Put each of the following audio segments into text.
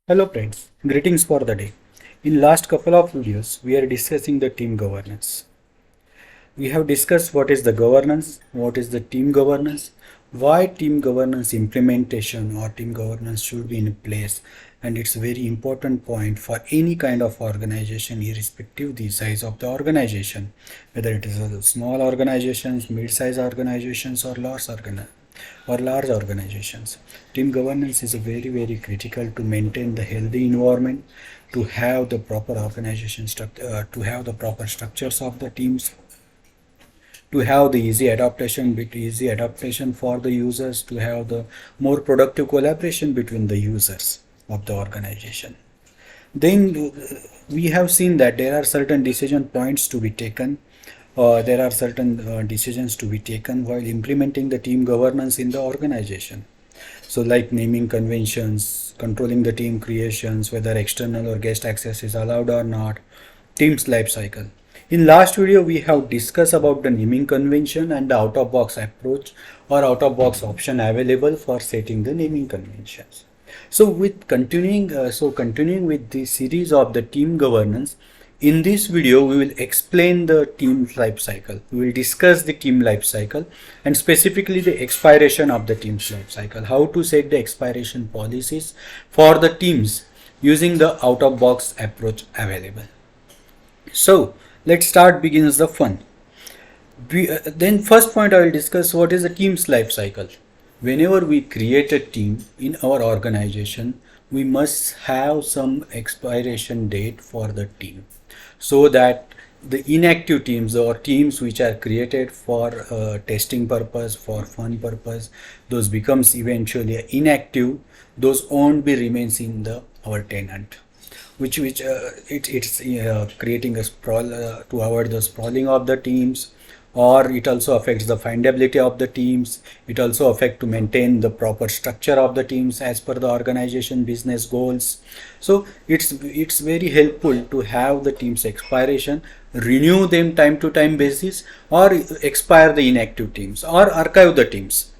Hello friends, greetings for the day. In last couple of videos, we are discussing the team governance. We have discussed what is the governance, what is the team governance, why team governance implementation or team governance should be in place, and it's a very important point for any kind of organization irrespective the size of the organization, whether it is a small organizations, mid-size organizations or large organizations. Team governance is a very critical to maintain the healthy environment, to have the proper organization structure, to have the proper structures of the teams, to have the easy adaptation for the users, to have the more productive collaboration between the users of the organization. Then we have seen that there are certain decision points to be taken. There are certain decisions to be taken while implementing the team governance in the organization. So, like naming conventions, controlling the team creations, whether external or guest access is allowed or not, team's life cycle. In last video, we have discussed about the naming convention and the out-of-box approach or out-of-box option available for setting the naming conventions. So, continuing with the series of the team governance, in this video, we will explain the team life cycle. We will discuss the team life cycle and specifically the expiration of the team's life cycle, how to set the expiration policies for the teams using the out-of-box approach available. So, let's start begins the fun. Then first point I will discuss what is the team's life cycle. Whenever we create a team in our organization, we must have some expiration date for the team, so that the inactive teams or teams which are created for testing purpose, for fun purpose, those becomes eventually inactive. Those won't be remains in the our tenant, it's creating a sprawl to avoid the sprawling of the teams, or it also affects the findability of the teams. It also affect to maintain the proper structure of the teams as per the organization business goals. So it's very helpful to have the teams expiration, renew them time to time basis, or expire the inactive teams, or archive the teams,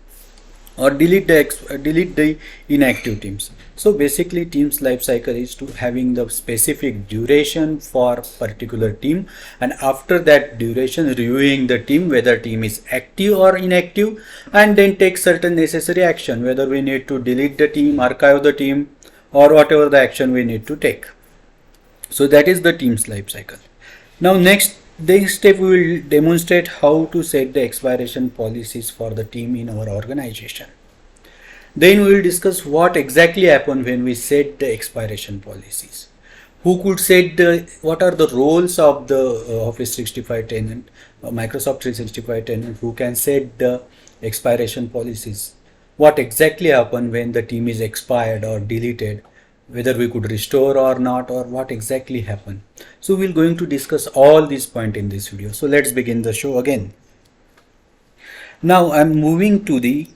or delete the inactive teams. So basically team's life cycle is to having the specific duration for particular team, and after that duration reviewing the team whether team is active or inactive, and then take certain necessary action whether we need to delete the team, archive the team, or whatever the action we need to take. So that is the team's life cycle. Now next step we will demonstrate how to set the expiration policies for the team in our organization. Then we will discuss what exactly happen when we set the expiration policies. Who could set what are the roles of the Office 365 tenant, Microsoft 365 tenant, who can set the expiration policies? What exactly happen when the team is expired or deleted, whether we could restore or not, or what exactly happened. So we're going to discuss all these points in this video. So let's begin the show again. Now I'm moving to the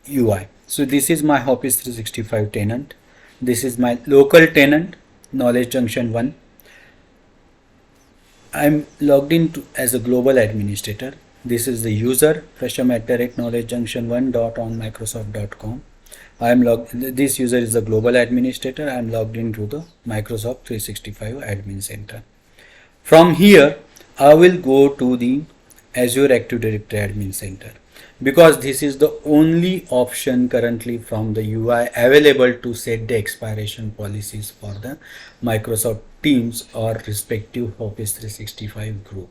UI. So this is my Office 365 tenant. This is my local tenant, Knowledge Junction 1. I'm logged in as a global administrator. This is the user, fresham@knowledgejunction1.onmicrosoft.com. This user is the global administrator. I am logged into the Microsoft 365 admin center. From here, I will go to the Azure Active Directory admin center, because this is the only option currently from the UI available to set the expiration policies for the Microsoft Teams or respective Office 365 group.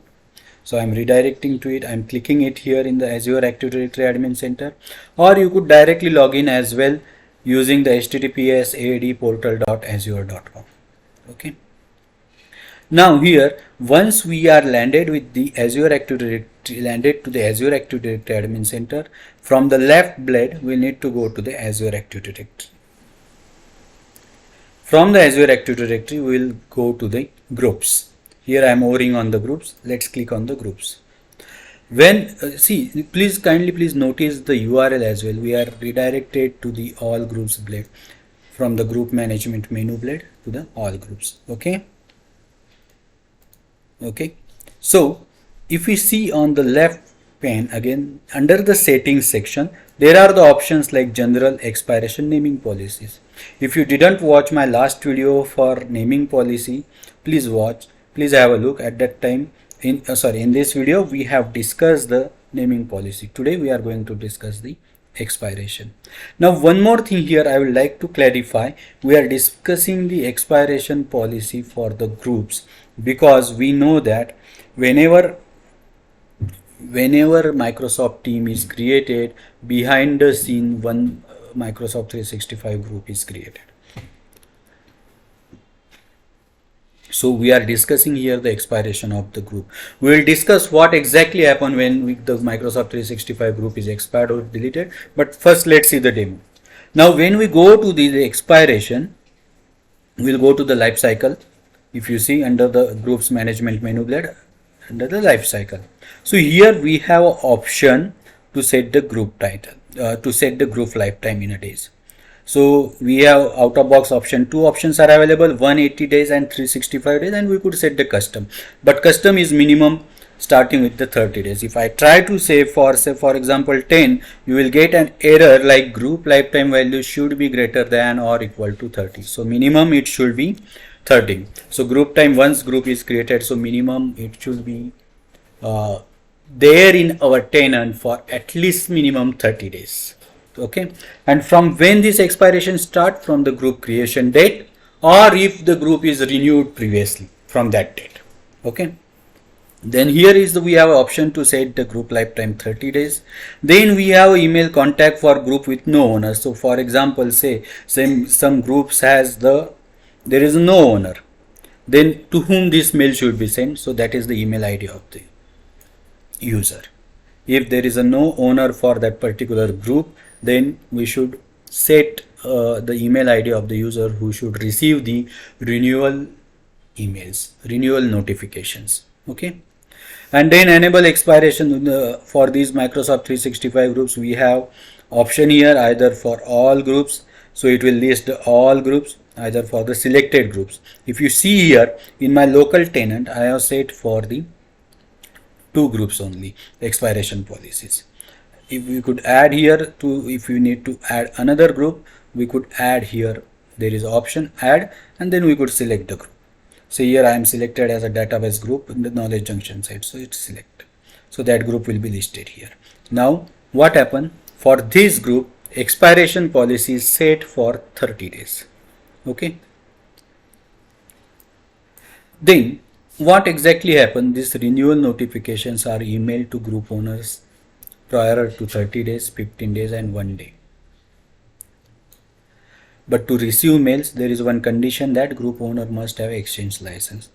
So I'm redirecting to it. I'm clicking it here in the Azure Active Directory Admin Center, or you could directly log in as well using the https://adportal.azure.com. Okay. Now here, once we are landed with the Azure Active Directory, landed to the Azure Active Directory Admin Center, from the left blade, we need to go to the Azure Active Directory. From the Azure Active Directory, we will go to the groups. Here I am hovering on the groups. Let's click on the groups. When please notice the URL as well. We are redirected to the all groups blade, from the group management menu blade to the all groups. Okay. So if we see on the left pane again, under the settings section, There are the options like general, expiration, naming policies. If you didn't watch my last video for naming policy, please watch. Please have a look at that time. In this video we have discussed the naming policy. Today we are going to discuss the expiration. Now one more thing here I would like to clarify. We are discussing the expiration policy for the groups because we know that whenever Microsoft team is created, behind the scene one Microsoft 365 group is created. So we are discussing here the expiration of the group. We will discuss what exactly happen when the Microsoft 365 group is expired or deleted. But first let's see the demo. Now when we go to the expiration, we'll go to the life cycle. If you see under the groups management menu blade, under the life cycle. So here we have an option to set the group title, to set the group lifetime in a days. So we have out of box option. Two options are available, 180 days and 365 days, and we could set the custom. But custom is minimum starting with the 30 days. If I try to say for example 10, you will get an error like group lifetime value should be greater than or equal to 30. So minimum it should be 30. So group time, once group is created, so minimum it should be there in our tenant for at least minimum 30 days. Okay, and from when this expiration start, from the group creation date, or if the group is renewed previously from that date. Okay, then here is we have an option to set the group lifetime 30 days. Then we have email contact for group with no owner. So for example, say some groups has there is no owner, then to whom this mail should be sent. So that is the email ID of the user. If there is a no owner for that particular group, then we should set the email ID of the user who should receive the renewal emails, renewal notifications. Okay, and then enable expiration for these Microsoft 365 groups. We have option here either for all groups, so it will list all groups, either for the selected groups. If you see here in my local tenant, I have set for the two groups only expiration policies. If we could add here to, if you need to add another group, we could add here. There is option add, and then we could select the group. So here I am selected as a database group in the knowledge junction side, so it's select. So that group will be listed here. Now what happened for this group? Expiration policy is set for 30 days. Okay, then what exactly happened? These renewal notifications are emailed to group owners prior to 30 days, 15 days and 1 day. But to receive mails, there is one condition, that group owner must have exchange license.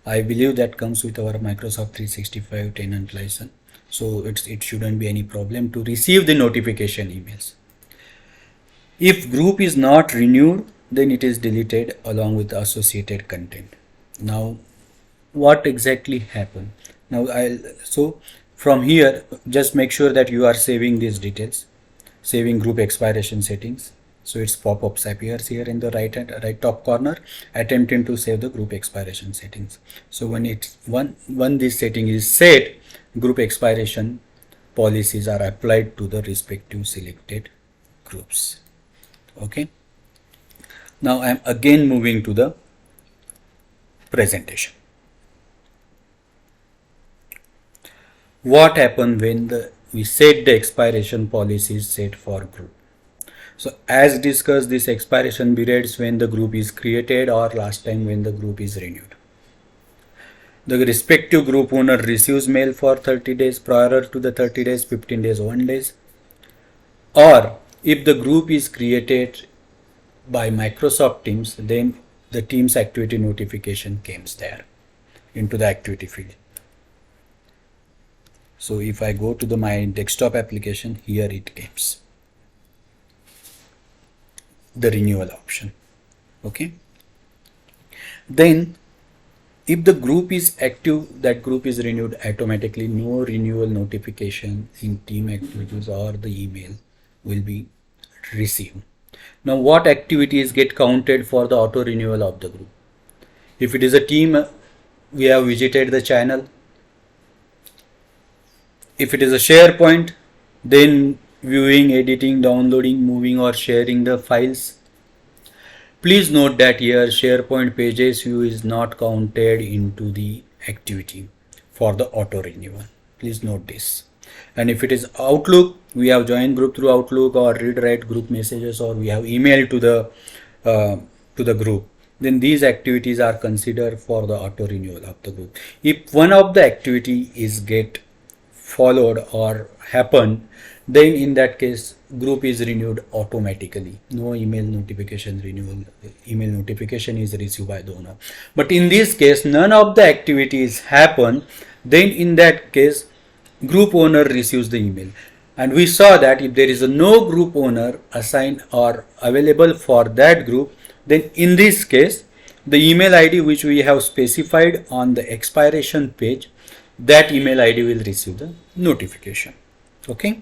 I believe that comes with our Microsoft 365 tenant license. So it shouldn't be any problem to receive the notification emails. If group is not renewed, then it is deleted along with the associated content. Now what exactly happened? Now so from here, just make sure that you are saving these details, saving group expiration settings. So its pop-ups appears here in the right top corner, attempting to save the group expiration settings. So when this setting is set, group expiration policies are applied to the respective selected groups. Okay, now I am again moving to the presentation. What happened when we set the expiration policies set for group? So as discussed, this expiration periods when the group is created or last time when the group is renewed. The respective group owner receives mail for 30 days prior to the 30 days, 15 days, 1 days. Or if the group is created by Microsoft Teams, then the Teams activity notification comes there into the activity field. So if I go to my desktop application, here it comes, the renewal option. Okay, then if the group is active, that group is renewed automatically. No renewal notification in team activities or the email will be received. Now what activities get counted for the auto renewal of the group? If it is a team, we have visited the channel. If it is a SharePoint, then viewing, editing, downloading, moving or sharing the files. Please note that here SharePoint pages view is not counted into the activity for the auto renewal. Please note this. And if it is Outlook, we have joined group through Outlook or read write group messages, or we have email to the group, then these activities are considered for the auto renewal of the group. If one of the activity is get followed or happen, then in that case group is renewed automatically. No email notification renewal, email notification is received by the owner. But in this case none of the activities happen, then in that case group owner receives the email. And we saw that if there is no group owner assigned or available for that group, then in this case the email ID which we have specified on the expiration page, that email ID will receive the notification. Okay.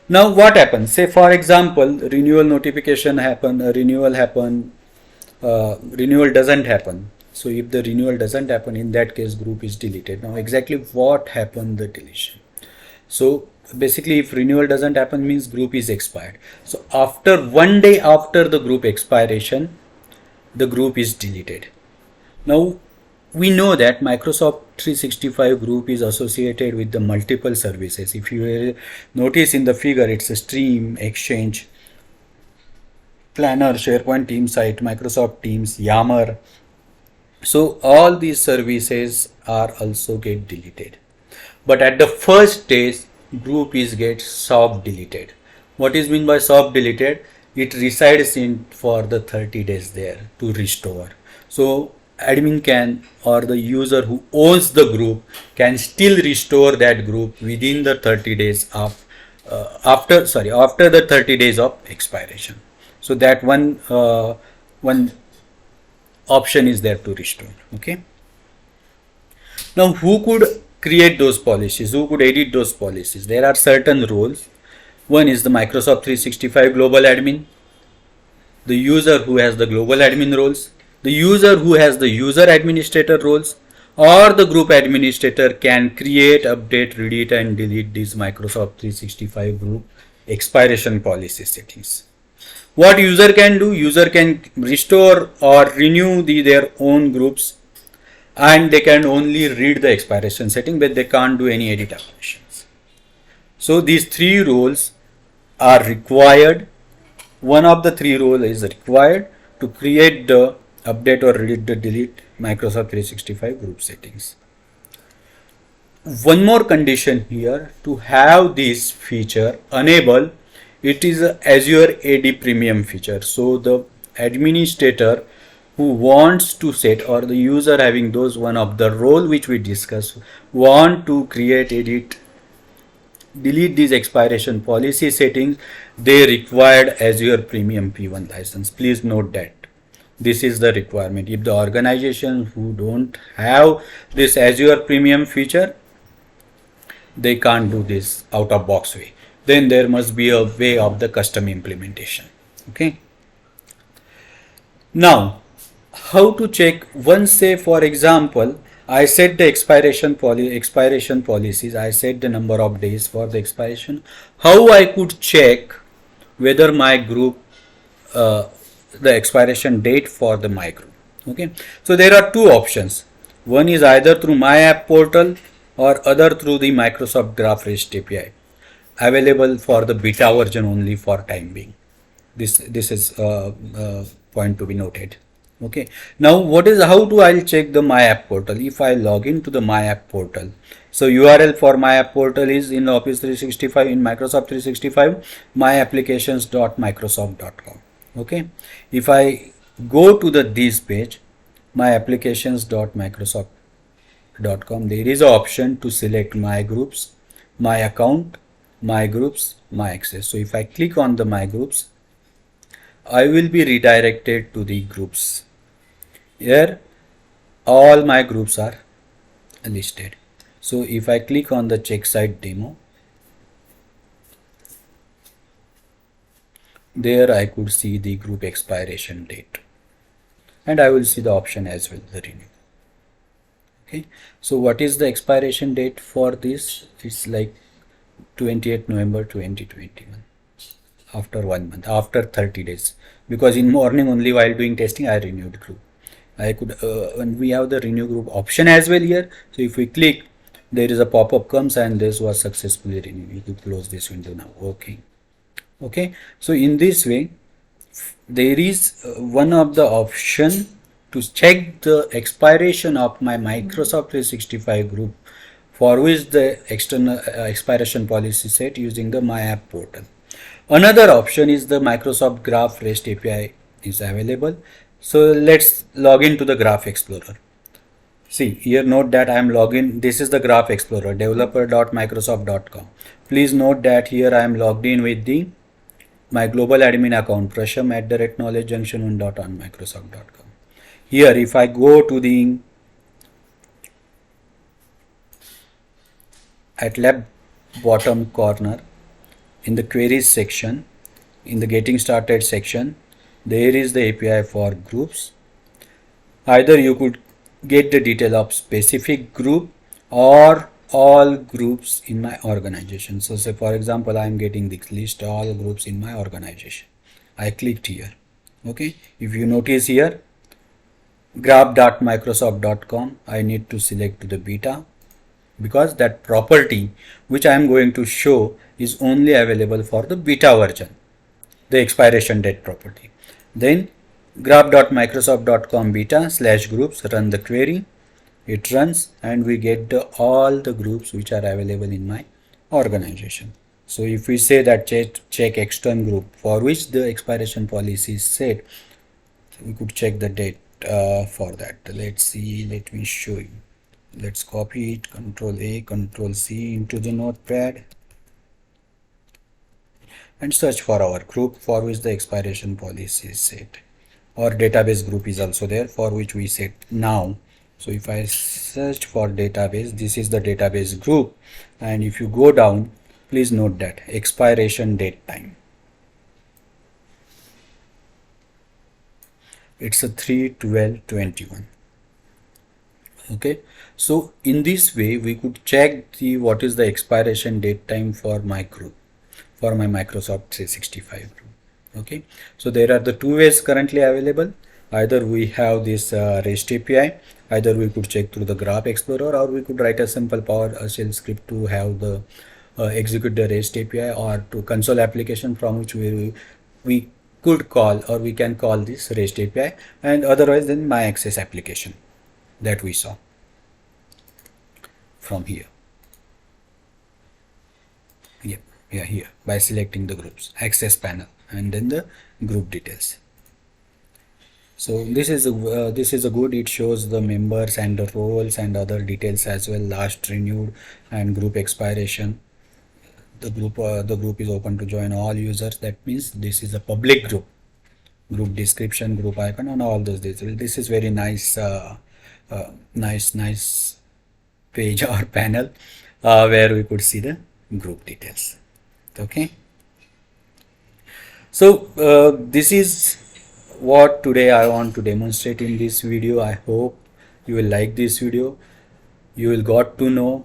Now what happens? Say for example renewal notification happen, renewal doesn't happen. So if the renewal doesn't happen, in that case group is deleted. Now exactly what happened the deletion? So basically if renewal doesn't happen means group is expired. So after 1 day after the group expiration, the group is deleted. Now we know that Microsoft 365 group is associated with the multiple services. If you notice in the figure, it's a Stream, Exchange, Planner, SharePoint Team Site, Microsoft Teams, Yammer. So all these services are also get deleted. But at the first stage, group is get soft deleted. What is mean by soft deleted? It resides in for the 30 days there to restore. So admin can, or the user who owns the group can still restore that group within the 30 days of after the 30 days of expiration. So that one option is there to restore. Okay. Now who could create those policies? Who could edit those policies? There are certain roles. One is the Microsoft 365 global admin, the user who has the global admin roles, the user who has the user administrator roles, or the group administrator can create, update, edit and delete these Microsoft 365 group expiration policy settings. What user can do? User can restore or renew their own groups, and they can only read the expiration setting, but they can't do any edit operations. So these three roles are required. One of the three roles is required to create the update or delete Microsoft 365 group settings. One more condition here to have this feature enable, it is a Azure AD Premium feature. So the administrator who wants to set, or the user having those one of the role which we discussed, want to create, edit, delete these expiration policy settings, they required Azure Premium P1 license. Please note that this is the requirement. If the organization who don't have this Azure Premium feature, they can't do this out of box way. Then there must be a way of the custom implementation. Okay. Now, how to check? Once, say for example, I set the expiration policies. I set the number of days for the expiration. How I could check whether my group the expiration date for the my group? Okay. So there are two options. One is either through my app portal or other through the Microsoft Graph REST API, available for the beta version only for time being. This is point to be noted. Okay. Now how do I check the my app portal? If I log into the my app portal, so URL for my app portal is in Office 365, in Microsoft 365, myapplications.microsoft.com. Okay. If I go to this page, myapplications.microsoft.com, there is an option to select my groups, my account, my groups, my access. So if I click on the my groups, I will be redirected to the groups. Here all my groups are listed. So if I click on the check site demo, there I could see the group expiration date, and I will see the option as well, the renew. Okay. So what is the expiration date for this? It's like 28th November 2021. After 1 month, after 30 days, because in morning only while doing testing I renewed group. I could and we have the renew group option as well here. So if we click, there is a pop-up comes and this was successfully renewed. You could close this window now. Okay, so in this way there is one of the option to check the expiration of my Microsoft 365 group, for which the external expiration policy set using the My App portal. Another option is the Microsoft Graph REST API is available. So let's log into the Graph Explorer. See here, note that I am logged. This is the Graph Explorer, developer.microsoft.com. Please note that here I am logged in with my global admin account prasham@knowledgejunction1.onmicrosoft.com. Here if I go to the at left bottom corner in the queries section, in the getting started section, there is the API for groups. Either you could get the detail of specific group or all groups in my organization. So say for example I am getting this list all groups in my organization. I clicked here. Okay, if you notice here graph.microsoft.com, I need to select to the beta, because that property which I am going to show is only available for the beta version, the expiration date property. Then graph.microsoft.com beta/groups, run the query. It runs and we get all the groups which are available in my organization. So if we say that check external group, for which the expiration policy is set, we could check the date for that. Let's see, let me show you. Let's copy it, Control A, Control C into the notepad and search for our group for which the expiration policy is set. Or database group is also there, for which we set now. So if I search for database, this is the database group, and if you go down, please note that expiration date time, it's a 3/12/21. Okay, so in this way we could check the what is the expiration date time for my group, for my Microsoft 365 group. Okay, so there are the two ways currently available. Either we have this REST API, either we could check through the Graph Explorer, or we could write a simple PowerShell script to have the execute the REST API, or to console application from which we could call, or we can call this REST API, and otherwise then my access application that we saw from here. Here by selecting the groups, access panel, and then the group details. So this is a good, it shows the members and the roles and other details as well, last renewed and group expiration. The group is open to join all users. That means this is a public group. Group description, group icon, and all those details. This is very nice nice page or panel where we could see the group details. Okay, so this is what today I want to demonstrate in this video. I hope you will like this video. You will got to know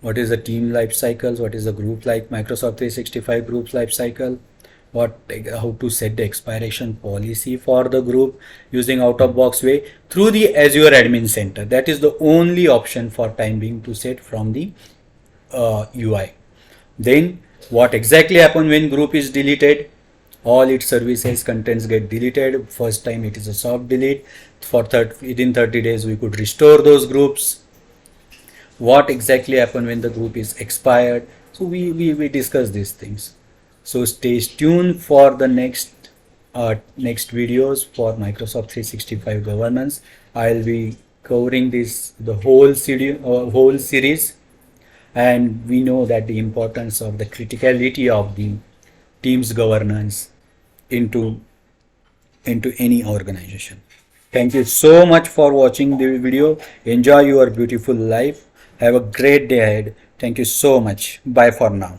what is the team life cycles, what is the group like Microsoft 365 groups life cycle, how to set the expiration policy for the group using out of box way through the Azure Admin Center. That is the only option for time being to set from the UI. Then what exactly happens when group is deleted? All its services contents get deleted. First time it is a soft delete. Within 30 days we could restore those groups. What exactly happens when the group is expired? So we discuss these things. So stay tuned for the next videos for Microsoft 365 governance. I'll be covering the whole series, and we know that the importance of the criticality of the team's governance into any organization. Thank you so much for watching the video. Enjoy your beautiful life. Have a great day ahead. Thank you so much. Bye for now.